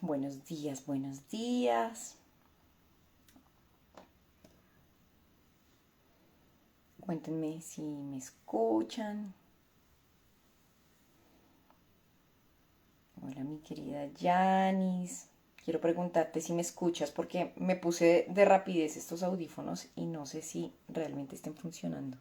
Buenos días, buenos días. Cuéntenme si me escuchan. Hola, mi querida Yanis. Quiero preguntarte si me escuchas porque me puse de rapidez estos audífonos y no sé si realmente estén funcionando.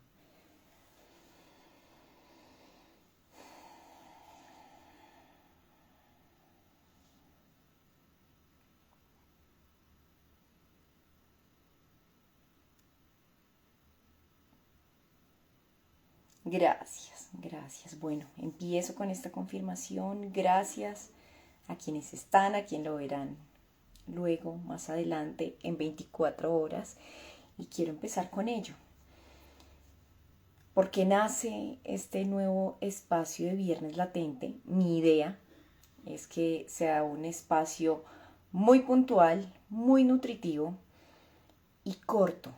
Gracias, gracias. Bueno, empiezo con esta confirmación. Gracias a quienes están, a quien lo verán luego, más adelante, en 24 horas. Y quiero empezar con ello. ¿Por qué nace este nuevo espacio de Viernes Latente? Mi idea es que sea un espacio muy puntual, muy nutritivo y corto.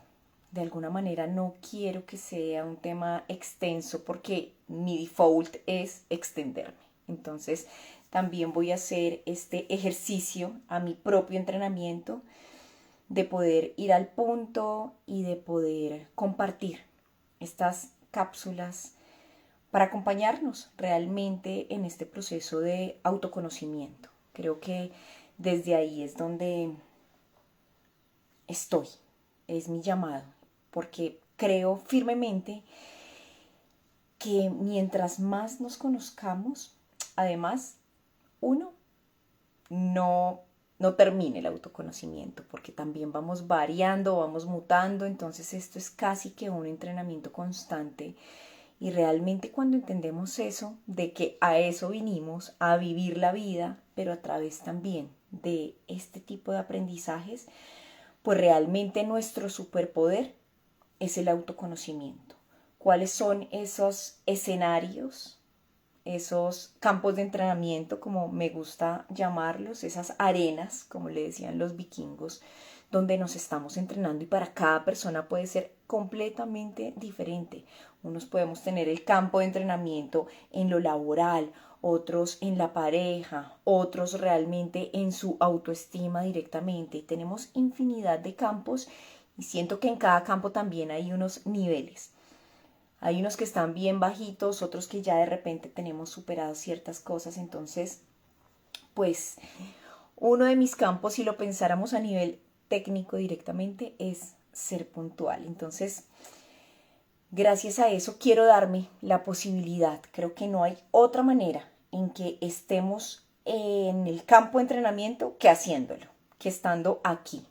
De alguna manera no quiero que sea un tema extenso porque mi default es extenderme. Entonces también voy a hacer este ejercicio a mi propio entrenamiento de poder ir al punto y de poder compartir estas cápsulas para acompañarnos realmente en este proceso de autoconocimiento. Creo que desde ahí es donde estoy, es mi llamado, porque creo firmemente que mientras más nos conozcamos, además, uno, no termine el autoconocimiento, porque también vamos variando, vamos mutando, entonces esto es casi que un entrenamiento constante. Y realmente cuando entendemos eso, de que a eso vinimos, a vivir la vida, pero a través también de este tipo de aprendizajes, pues realmente nuestro superpoder es el autoconocimiento. ¿Cuáles son esos escenarios, esos campos de entrenamiento, como me gusta llamarlos, esas arenas, como le decían los vikingos, donde nos estamos entrenando y para cada persona puede ser completamente diferente? Unos podemos tener el campo de entrenamiento en lo laboral, otros en la pareja, otros realmente en su autoestima directamente. Tenemos infinidad de campos y siento que en cada campo también hay unos niveles. Hay unos que están bien bajitos, otros que ya de repente tenemos superadas ciertas cosas. Entonces, pues uno de mis campos, si lo pensáramos a nivel técnico directamente, es ser puntual. Entonces, gracias a eso quiero darme la posibilidad. Creo que no hay otra manera en que estemos en el campo de entrenamiento que haciéndolo, que estando aquí.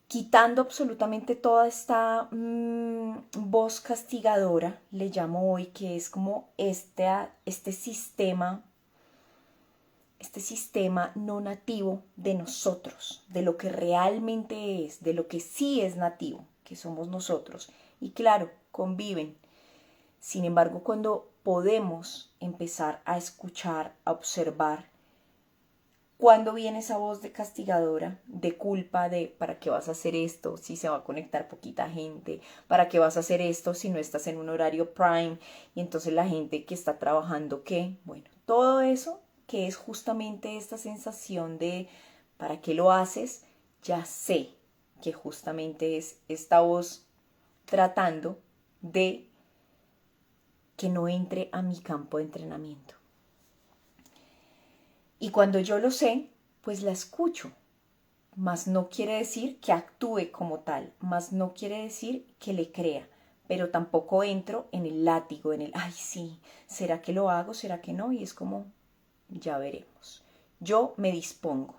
Quitando absolutamente toda esta voz castigadora, le llamo hoy, que es como este sistema no nativo de nosotros, de lo que realmente es, de lo que sí es nativo, que somos nosotros. Y claro, conviven. Sin embargo, cuando podemos empezar a escuchar, a observar, cuando viene esa voz de castigadora, de culpa, de ¿para qué vas a hacer esto si se va a conectar poquita gente? ¿Para qué vas a hacer esto si no estás en un horario prime? Y entonces la gente que está trabajando, ¿qué? Bueno, todo eso que es justamente esta sensación de ¿para qué lo haces? Ya sé que justamente es esta voz tratando de que no entre a mi campo de entrenamiento. Y cuando yo lo sé, pues la escucho. Mas no quiere decir que actúe como tal, mas no quiere decir que le crea, pero tampoco entro en el látigo, en el, ay sí, ¿será que lo hago? ¿Será que no? Y es como, ya veremos. Yo me dispongo.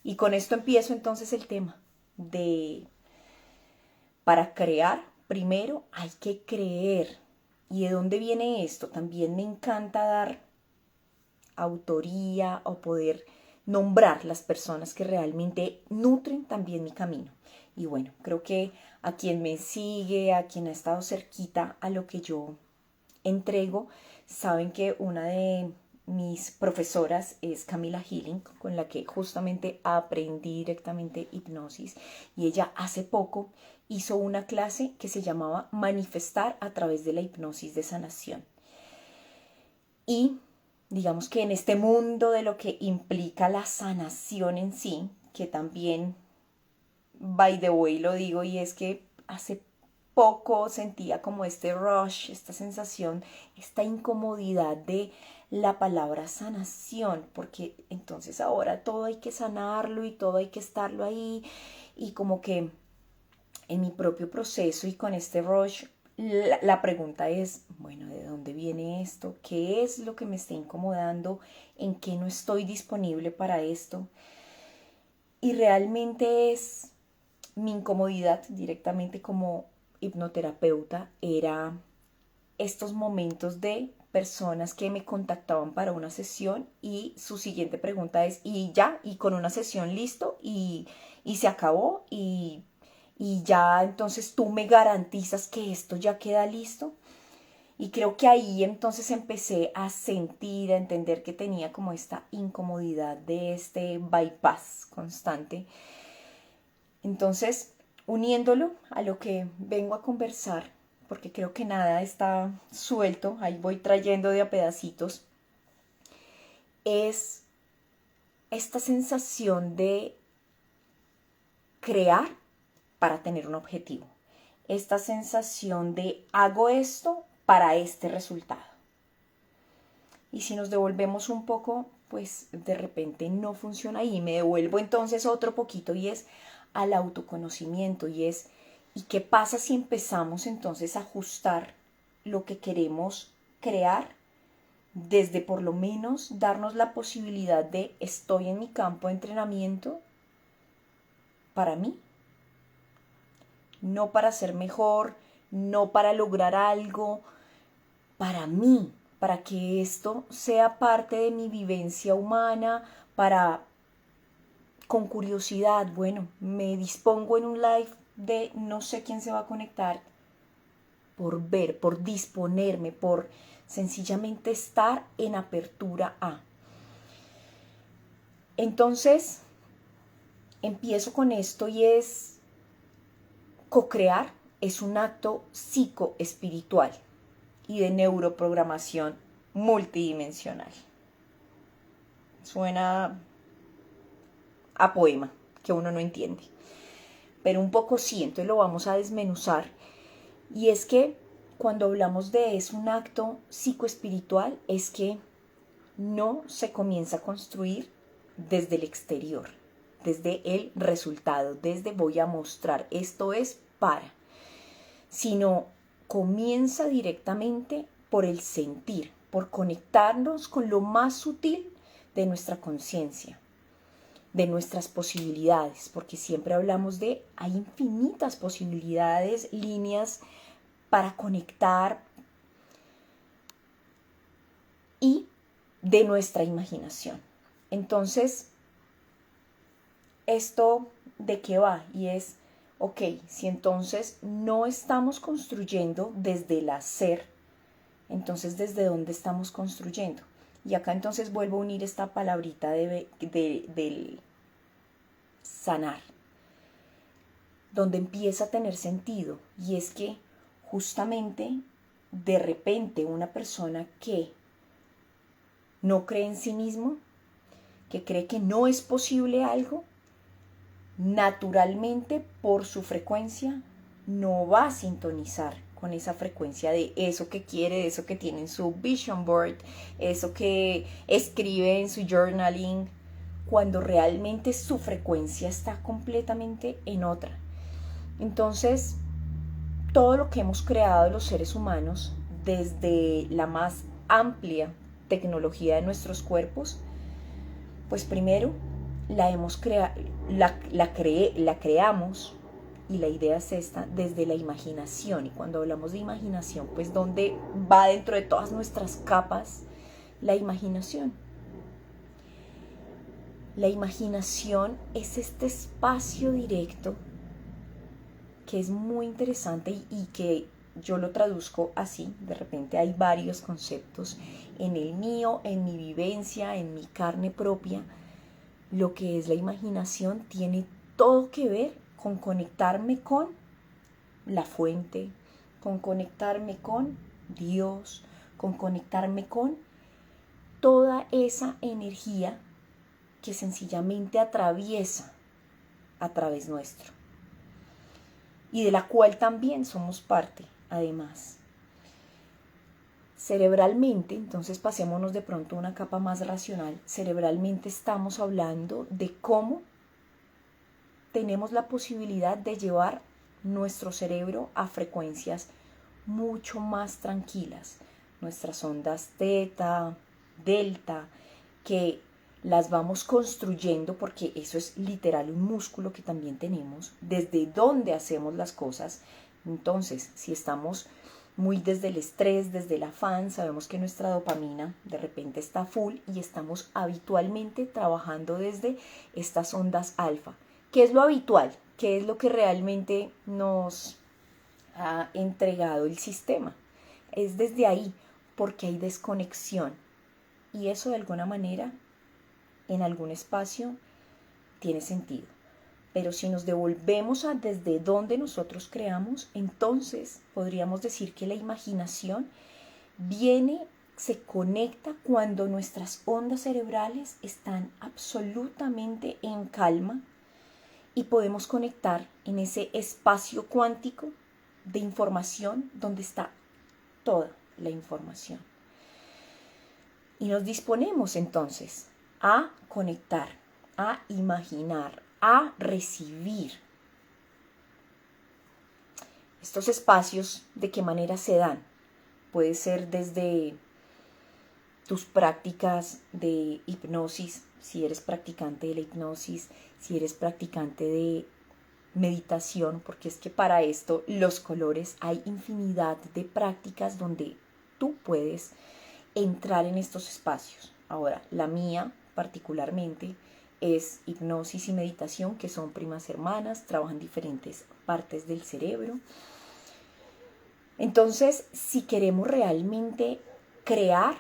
Y con esto empiezo entonces el tema de, para crear, primero hay que creer. ¿Y de dónde viene esto? También me encanta dar autoría o poder nombrar las personas que realmente nutren también mi camino. Y bueno, creo que a quien me sigue, a quien ha estado cerquita a lo que yo entrego, saben que una de mis profesoras es Camila Healing, con la que justamente aprendí directamente hipnosis, y ella hace poco hizo una clase que se llamaba Manifestar a través de la hipnosis de sanación. Y digamos que en este mundo de lo que implica la sanación en sí, que también, by the way, lo digo, y es que hace poco sentía como este rush, esta sensación, esta incomodidad de la palabra sanación, porque entonces ahora todo hay que sanarlo y todo hay que estarlo ahí, y como que en mi propio proceso y con este rush, la pregunta es, bueno, ¿de dónde viene esto? ¿Qué es lo que me está incomodando? ¿En qué no estoy disponible para esto? Y realmente es mi incomodidad directamente como hipnoterapeuta, era estos momentos de personas que me contactaban para una sesión y su siguiente pregunta es, ¿y ya? ¿Y con una sesión listo? ¿Y se acabó? ¿Y ya entonces tú me garantizas que esto ya queda listo? Y creo que ahí entonces empecé a sentir, a entender que tenía como esta incomodidad de este bypass constante. Entonces, uniéndolo a lo que vengo a conversar, porque creo que nada está suelto, ahí voy trayendo de a pedacitos, es esta sensación de crear para tener un objetivo. Esta sensación de hago esto para este resultado. Y si nos devolvemos un poco, pues de repente no funciona y me devuelvo entonces otro poquito y es al autoconocimiento y es ¿y qué pasa si empezamos entonces a ajustar lo que queremos crear desde por lo menos darnos la posibilidad de estoy en mi campo de entrenamiento para mí, no para ser mejor, no para lograr algo, para mí, para que esto sea parte de mi vivencia humana, para, con curiosidad, bueno, me dispongo en un live de no sé quién se va a conectar, por ver, por disponerme, por sencillamente estar en apertura a. Entonces, empiezo con esto y es co-crear, es un acto psicoespiritual y de neuroprogramación multidimensional. Suena a poema que uno no entiende, pero un poco sí, entonces lo vamos a desmenuzar. Y es que cuando hablamos de es un acto psicoespiritual, es que no se comienza a construir desde el exterior, desde el resultado, desde voy a mostrar, esto es para, sino comienza directamente por el sentir, por conectarnos con lo más sutil de nuestra conciencia, de nuestras posibilidades, porque siempre hablamos de, hay infinitas posibilidades, líneas para conectar y de nuestra imaginación. Entonces, ¿esto de qué va? Y es, ok, si entonces no estamos construyendo desde el hacer, entonces ¿desde dónde estamos construyendo? Y acá entonces vuelvo a unir esta palabrita del sanar, donde empieza a tener sentido. Y es que justamente de repente una persona que no cree en sí mismo, que cree que no es posible algo, naturalmente por su frecuencia no va a sintonizar con esa frecuencia de eso que quiere, de eso que tiene en su vision board, eso que escribe en su journaling, cuando realmente su frecuencia está completamente en otra. Entonces, todo lo que hemos creado los seres humanos, desde la más amplia tecnología de nuestros cuerpos, pues primero la creamos, y la idea es esta, desde la imaginación. Y cuando hablamos de imaginación, pues ¿dónde va dentro de todas nuestras capas la imaginación? La imaginación es este espacio directo que es muy interesante y que yo lo traduzco así. De repente hay varios conceptos en el mío, en mi vivencia, en mi carne propia. Lo que es la imaginación tiene todo que ver con conectarme con la fuente, con conectarme con Dios, con conectarme con toda esa energía que sencillamente atraviesa a través nuestro y de la cual también somos parte, además. Cerebralmente, entonces pasémonos de pronto a una capa más racional, cerebralmente estamos hablando de cómo tenemos la posibilidad de llevar nuestro cerebro a frecuencias mucho más tranquilas, nuestras ondas teta, delta, que las vamos construyendo, porque eso es literal un músculo que también tenemos, desde donde hacemos las cosas. Entonces, si estamos muy desde el estrés, desde el afán, sabemos que nuestra dopamina de repente está full y estamos habitualmente trabajando desde estas ondas alfa. ¿Qué es lo habitual? ¿Qué es lo que realmente nos ha entregado el sistema? Es desde ahí, porque hay desconexión. Y eso de alguna manera, en algún espacio, tiene sentido. Pero si nos devolvemos a desde donde nosotros creamos, entonces podríamos decir que la imaginación se conecta cuando nuestras ondas cerebrales están absolutamente en calma y podemos conectar en ese espacio cuántico de información donde está toda la información. Y nos disponemos entonces a conectar, a imaginar, a recibir. Estos espacios, ¿de qué manera se dan? Puede ser desde tus prácticas de hipnosis, si eres practicante de la hipnosis, si eres practicante de meditación, porque es que para esto los colores hay infinidad de prácticas donde tú puedes entrar en estos espacios. Ahora, la mía particularmente es hipnosis y meditación, que son primas hermanas, trabajan diferentes partes del cerebro. Entonces, si queremos realmente crear,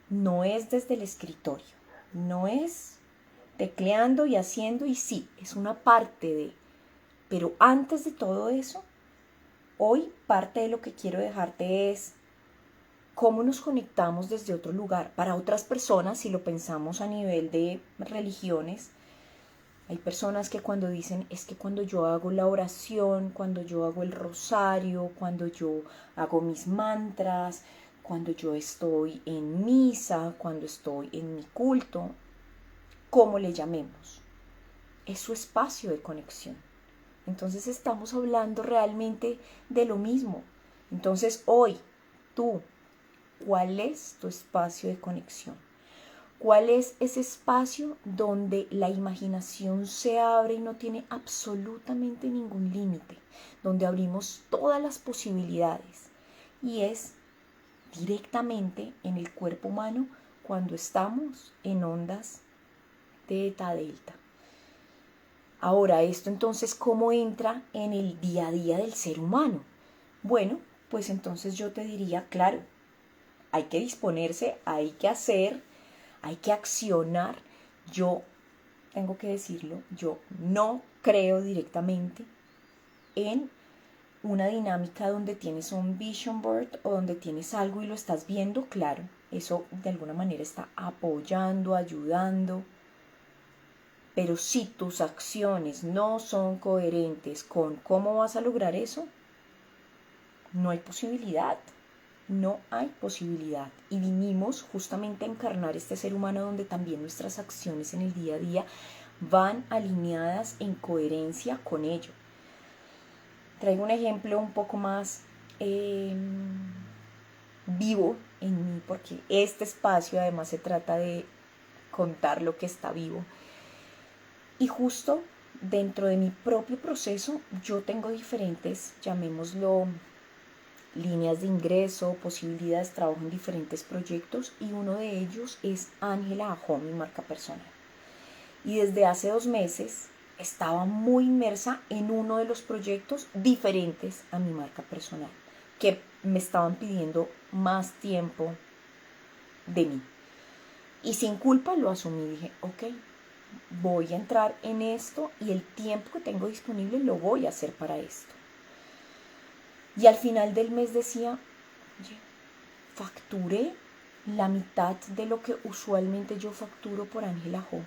no es desde el escritorio, no es tecleando y haciendo, y sí, es una parte de, pero antes de todo eso, hoy parte de lo que quiero dejarte es cómo nos conectamos desde otro lugar. Para otras personas, si lo pensamos a nivel de religiones, hay personas que cuando dicen, es que cuando yo hago la oración, cuando yo hago el rosario, cuando yo hago mis mantras, cuando yo estoy en misa, cuando estoy en mi culto, como le llamemos, es su espacio de conexión. Entonces estamos hablando realmente de lo mismo. Entonces hoy, tú, ¿cuál es tu espacio de conexión? ¿Cuál es ese espacio donde la imaginación se abre y no tiene absolutamente ningún límite? Donde abrimos todas las posibilidades. Y es directamente en el cuerpo humano cuando estamos en ondas teta, delta. Ahora, esto entonces, ¿cómo entra en el día a día del ser humano? Bueno, pues entonces yo te diría, claro, hay que disponerse, hay que hacer, hay que accionar. Yo tengo que decirlo, yo no creo directamente en una dinámica donde tienes un vision board o donde tienes algo y lo estás viendo, claro, eso de alguna manera está apoyando, ayudando. Pero si tus acciones no son coherentes con cómo vas a lograr eso, no hay posibilidad. No hay posibilidad. Y vinimos justamente a encarnar este ser humano donde también nuestras acciones en el día a día van alineadas en coherencia con ello. Traigo un ejemplo un poco más vivo en mí, porque este espacio además se trata de contar lo que está vivo. Y justo dentro de mi propio proceso yo tengo diferentes, llamémoslo, líneas de ingreso, posibilidades, trabajo en diferentes proyectos, y uno de ellos es Ángela Ajo, mi marca personal. Y desde hace 2 meses estaba muy inmersa en uno de los proyectos diferentes a mi marca personal, que me estaban pidiendo más tiempo de mí. Y sin culpa lo asumí, dije, ok, voy a entrar en esto y el tiempo que tengo disponible lo voy a hacer para esto. Y al final del mes decía, oye, facturé la mitad de lo que usualmente yo facturo por Ángela Jo.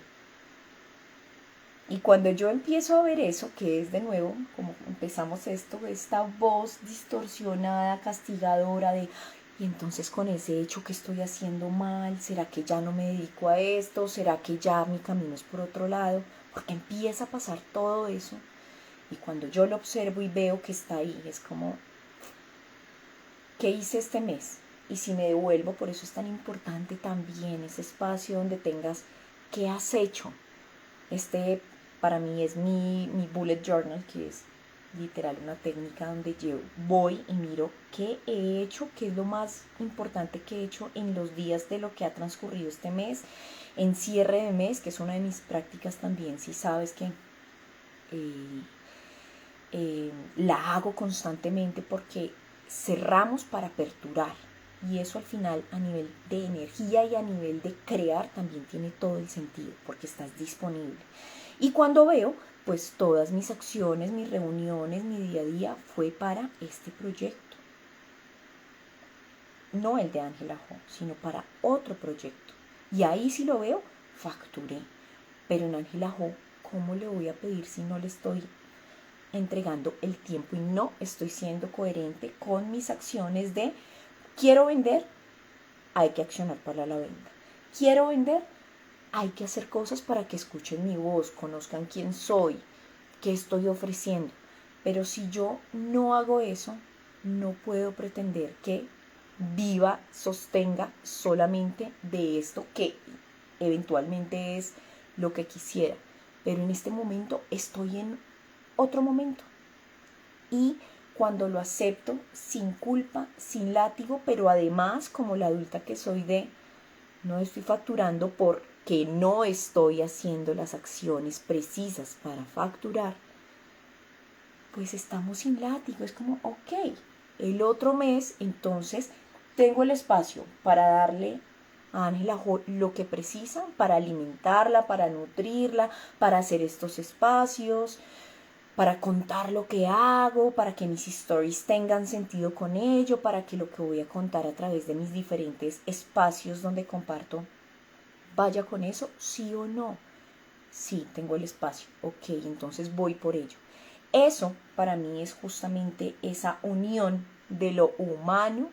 Y cuando yo empiezo a ver eso, que es de nuevo, como empezamos esto, esta voz distorsionada, castigadora de, y entonces con ese hecho que estoy haciendo mal, ¿será que ya no me dedico a esto? ¿Será que ya mi camino es por otro lado? Porque empieza a pasar todo eso. Y cuando yo lo observo y veo que está ahí, es como, ¿qué hice este mes? Y si me devuelvo, por eso es tan importante también ese espacio donde tengas, ¿qué has hecho? Para mí es mi bullet journal, que es literal una técnica donde yo voy y miro qué he hecho, qué es lo más importante que he hecho en los días de lo que ha transcurrido este mes, en cierre de mes, que es una de mis prácticas también, si sabes que la hago constantemente porque cerramos para aperturar. Y eso al final a nivel de energía y a nivel de crear también tiene todo el sentido porque estás disponible. Y cuando veo, pues todas mis acciones, mis reuniones, mi día a día fue para este proyecto. No el de Ángela Jo, sino para otro proyecto. Y ahí sí lo veo, facturé. Pero en Ángela Jo, ¿cómo le voy a pedir si no le estoy entregando el tiempo y no estoy siendo coherente con mis acciones de quiero vender, hay que accionar para la venta. Quiero vender, hay que hacer cosas para que escuchen mi voz, conozcan quién soy, qué estoy ofreciendo. Pero si yo no hago eso, no puedo pretender que viva, sostenga solamente de esto que eventualmente es lo que quisiera. Pero en este momento estoy en otro momento. Y cuando lo acepto sin culpa, sin látigo, pero además como la adulta que soy de no estoy facturando porque no estoy haciendo las acciones precisas para facturar, pues estamos sin látigo. Es como, ok, el otro mes entonces tengo el espacio para darle a Ángela lo que precisa, para alimentarla, para nutrirla, para hacer estos espacios, para contar lo que hago, para que mis stories tengan sentido con ello, para que lo que voy a contar a través de mis diferentes espacios donde comparto vaya con eso, sí o no. Sí, tengo el espacio, ok, entonces voy por ello. Eso para mí es justamente esa unión de lo humano,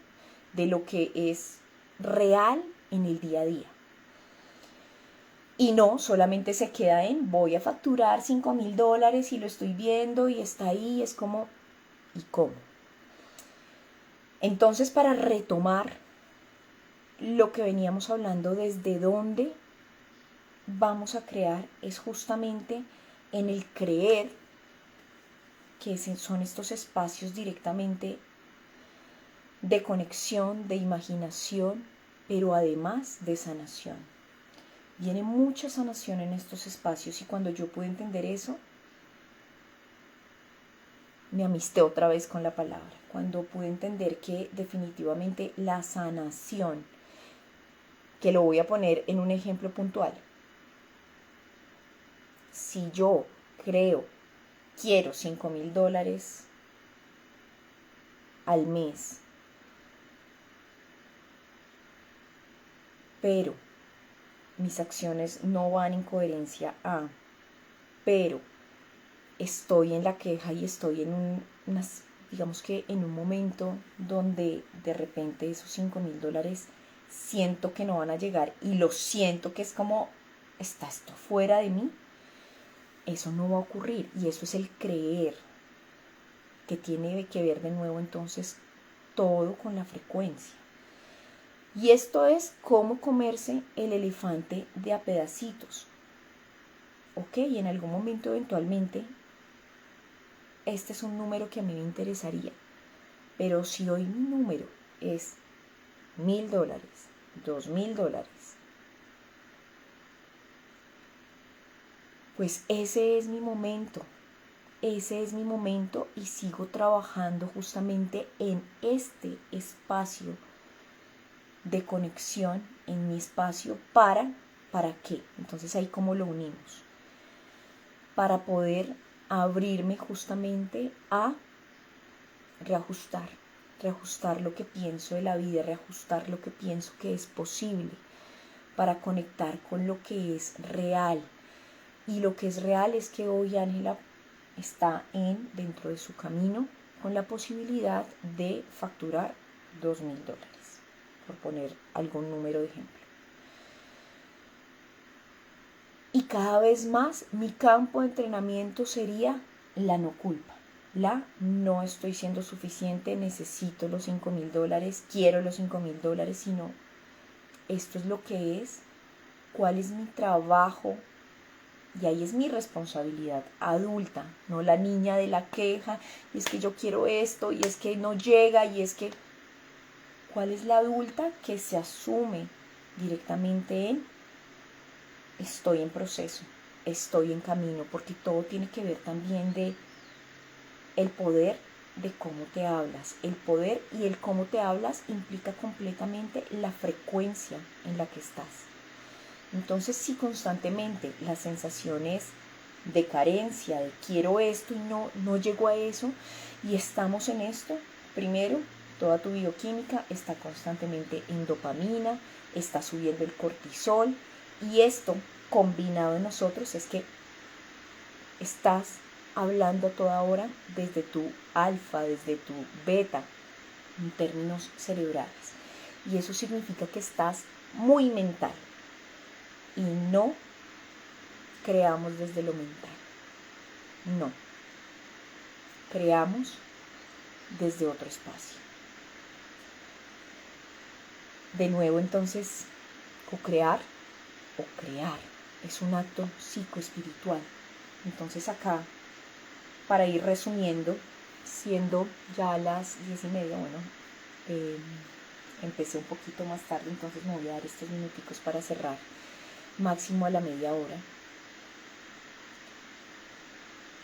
de lo que es real en el día a día. Y no, solamente se queda en voy a facturar $5,000 y lo estoy viendo y está ahí, es como, ¿y cómo? Entonces, para retomar lo que veníamos hablando, desde dónde vamos a crear, es justamente en el creer, que son estos espacios directamente de conexión, de imaginación, pero además de sanación. Viene mucha sanación en estos espacios y cuando yo pude entender eso, me amisté otra vez con la palabra. Cuando pude entender que definitivamente la sanación, que lo voy a poner en un ejemplo puntual, si yo quiero $5,000 al mes, pero mis acciones no van en coherencia pero estoy en la queja y estoy en digamos que en un momento donde de repente esos $5,000 siento que no van a llegar y lo siento que es como, ¿está esto fuera de mí? Eso no va a ocurrir y eso es el creer, que tiene que ver de nuevo entonces todo con la frecuencia. Y esto es cómo comerse el elefante de a pedacitos. Ok, en algún momento eventualmente este es un número que a mí me interesaría. Pero si hoy mi número es $1,000, $2,000, pues ese es mi momento. Ese es mi momento y sigo trabajando justamente en este espacio de conexión, en mi espacio ¿para qué? Entonces ahí cómo lo unimos. Para poder abrirme justamente a reajustar, reajustar lo que pienso de la vida, reajustar lo que pienso que es posible para conectar con lo que es real. Y lo que es real es que hoy Ángela está dentro de su camino con la posibilidad de facturar $2.000, por poner algún número de ejemplo. Y cada vez más mi campo de entrenamiento sería la no culpa. No estoy siendo suficiente, necesito los $5.000, quiero los $5.000, sino esto es lo que es, cuál es mi trabajo. Y ahí es mi responsabilidad adulta, no la niña de la queja, y es que yo quiero esto, y es que no llega, y es que... ¿Cuál es la adulta que se asume directamente en estoy en proceso, estoy en camino? Porque todo tiene que ver también de el poder de cómo te hablas. El poder y el cómo te hablas implica completamente la frecuencia en la que estás. Entonces, si constantemente la sensación es de carencia, de quiero esto y no llego a eso, y estamos en esto, primero, toda tu bioquímica está constantemente en dopamina, está subiendo el cortisol, y esto combinado en nosotros es que estás hablando a toda hora desde tu alfa, desde tu beta, en términos cerebrales. Y eso significa que estás muy mental. Y no creamos desde lo mental. No. Creamos desde otro espacio. De nuevo, entonces, co-crear o crear es un acto psicoespiritual. Entonces acá, para ir resumiendo, siendo ya las 10:30, empecé un poquito más tarde, entonces me voy a dar estos minuticos para cerrar, máximo a la media hora.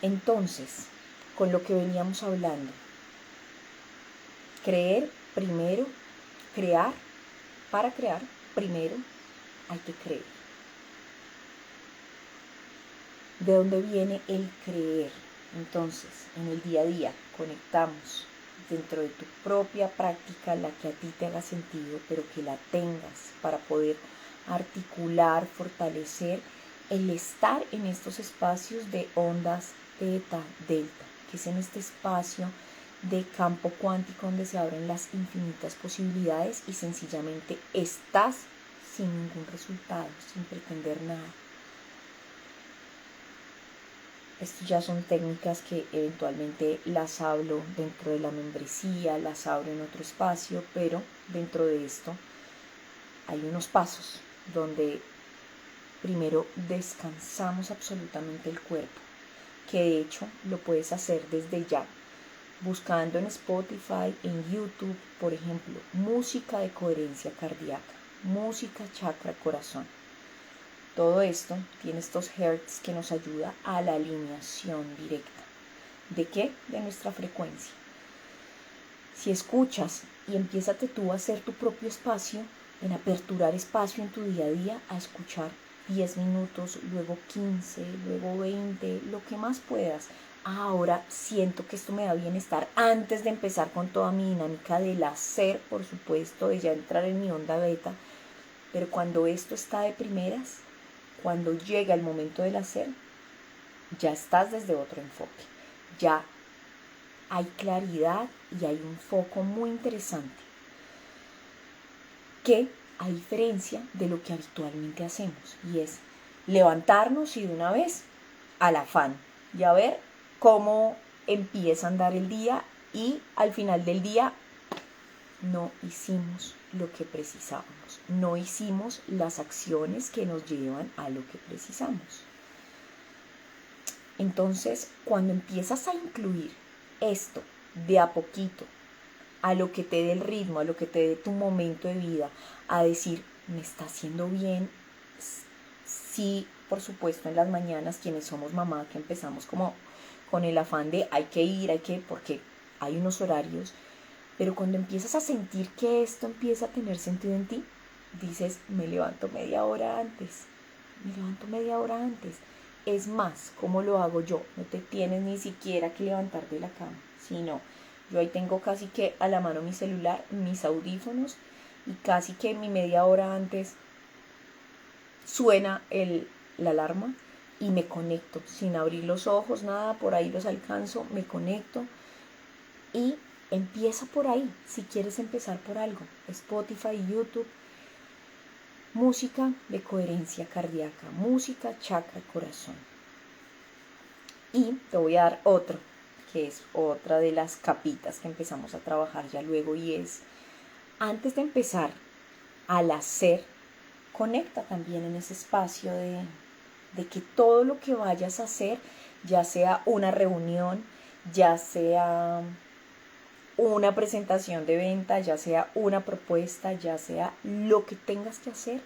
Entonces, con lo que veníamos hablando, creer primero, crear, para crear primero hay que creer. ¿De dónde viene el creer? Entonces, en el día a día conectamos dentro de tu propia práctica, la que a ti te haga sentido, pero que la tengas para poder articular, fortalecer el estar en estos espacios de ondas teta, delta, que es en este espacio de campo cuántico donde se abren las infinitas posibilidades y sencillamente estás sin ningún resultado, sin pretender nada. Estas ya son técnicas que eventualmente las hablo dentro de la membresía, las hablo en otro espacio, pero dentro de esto hay unos pasos donde primero descansamos absolutamente el cuerpo, que de hecho lo puedes hacer desde ya, buscando en Spotify, en YouTube, por ejemplo, música de coherencia cardíaca, música chakra corazón. Todo esto tiene estos hertz que nos ayuda a la alineación directa. ¿De qué? De nuestra frecuencia. Si escuchas y empiézate tú a hacer tu propio espacio, en aperturar espacio en tu día a día, a escuchar 10 minutos, luego 15, luego 20, lo que más puedas. Ahora siento que esto me da bienestar antes de empezar con toda mi dinámica del hacer, por supuesto, de ya entrar en mi onda beta. Pero cuando esto está de primeras, cuando llega el momento del hacer, ya estás desde otro enfoque. Ya hay claridad y hay un foco muy interesante que, a diferencia de lo que habitualmente hacemos, y es levantarnos y de una vez al afán y a ver cómo empieza a andar el día, y al final del día no hicimos lo que precisábamos, no hicimos las acciones que nos llevan a lo que precisamos. Entonces, cuando empiezas a incluir esto de a poquito, a lo que te dé el ritmo, a lo que te dé tu momento de vida, a decir, me está haciendo bien, sí, por supuesto, en las mañanas, quienes somos mamá, que empezamos como con el afán de hay que ir, porque hay unos horarios, pero cuando empiezas a sentir que esto empieza a tener sentido en ti, dices, me levanto media hora antes. Es más, ¿cómo lo hago yo? No te tienes ni siquiera que levantar de la cama, sino Yo ahí tengo casi que a la mano mi celular, mis audífonos, y casi que mi media hora antes suena la alarma y me conecto sin abrir los ojos, nada, por ahí los alcanzo, me conecto y empieza por ahí, si quieres empezar por algo. Spotify, YouTube, música de coherencia cardíaca, música chakra corazón. Y te voy a dar otro, que es otra de las capitas que empezamos a trabajar ya luego, y es, antes de empezar al hacer, conecta también en ese espacio de que todo lo que vayas a hacer, ya sea una reunión, ya sea una presentación de venta, ya sea una propuesta, ya sea lo que tengas que hacer,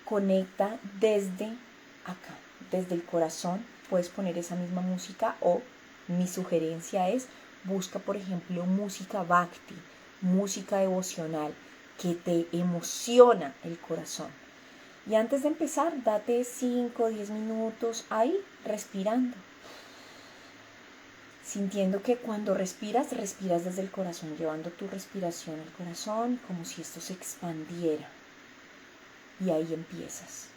conecta desde acá, desde el corazón. Puedes poner esa misma música, o mi sugerencia es, busca por ejemplo música bhakti, música devocional que te emociona el corazón. Y antes de empezar, date 5 o 10 minutos ahí respirando, sintiendo que cuando respiras desde el corazón, llevando tu respiración al corazón como si esto se expandiera. Y ahí empiezas.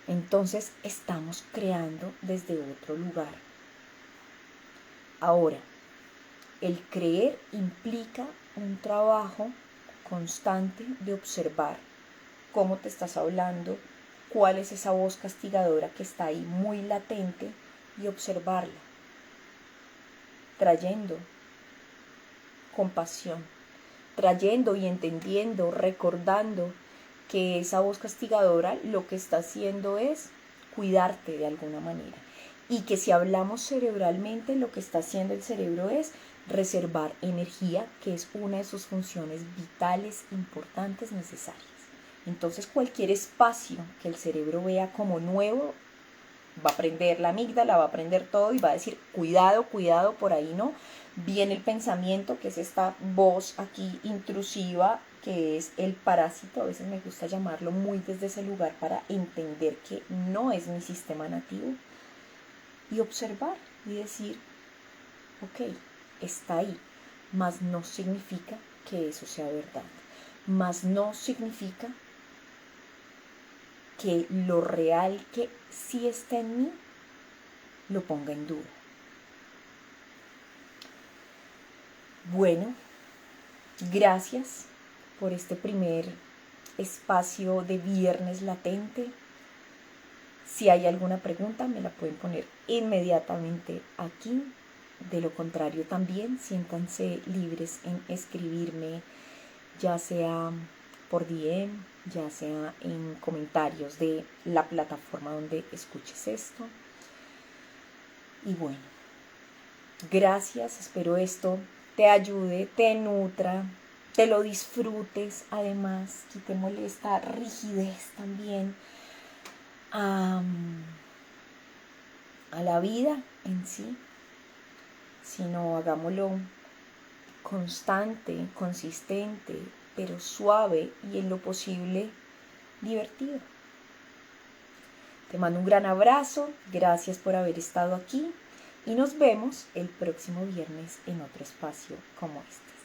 Entonces estamos creando desde otro lugar. Ahora, el creer implica un trabajo constante de observar cómo te estás hablando, cuál es esa voz castigadora que está ahí muy latente, y observarla, trayendo compasión, trayendo y entendiendo, recordando que esa voz castigadora lo que está haciendo es cuidarte de alguna manera, y que si hablamos cerebralmente, lo que está haciendo el cerebro es reservar energía, que es una de sus funciones vitales, importantes, necesarias. Entonces cualquier espacio que el cerebro vea como nuevo, va a prender la amígdala, va a prender todo y va a decir, cuidado, cuidado, por ahí no. Viene el pensamiento, que es esta voz aquí intrusiva, que es el parásito, a veces me gusta llamarlo muy desde ese lugar para entender que no es mi sistema nativo, y observar y decir, ok, está ahí, mas no significa que eso sea verdad, mas no significa que lo real que sí está en mí lo ponga en duda. Bueno, gracias por este primer espacio de viernes latente. Si hay alguna pregunta, me la pueden poner inmediatamente aquí. De lo contrario, también siéntanse libres en escribirme, ya sea por DM, ya sea en comentarios de la plataforma donde escuches esto. Y bueno, gracias, espero esto te ayude, te nutra, te lo disfrutes, además, quitémosle esta rigidez también a la vida en sí, sino hagámoslo constante, consistente, pero suave y en lo posible divertido. Te mando un gran abrazo, gracias por haber estado aquí y nos vemos el próximo viernes en otro espacio como este.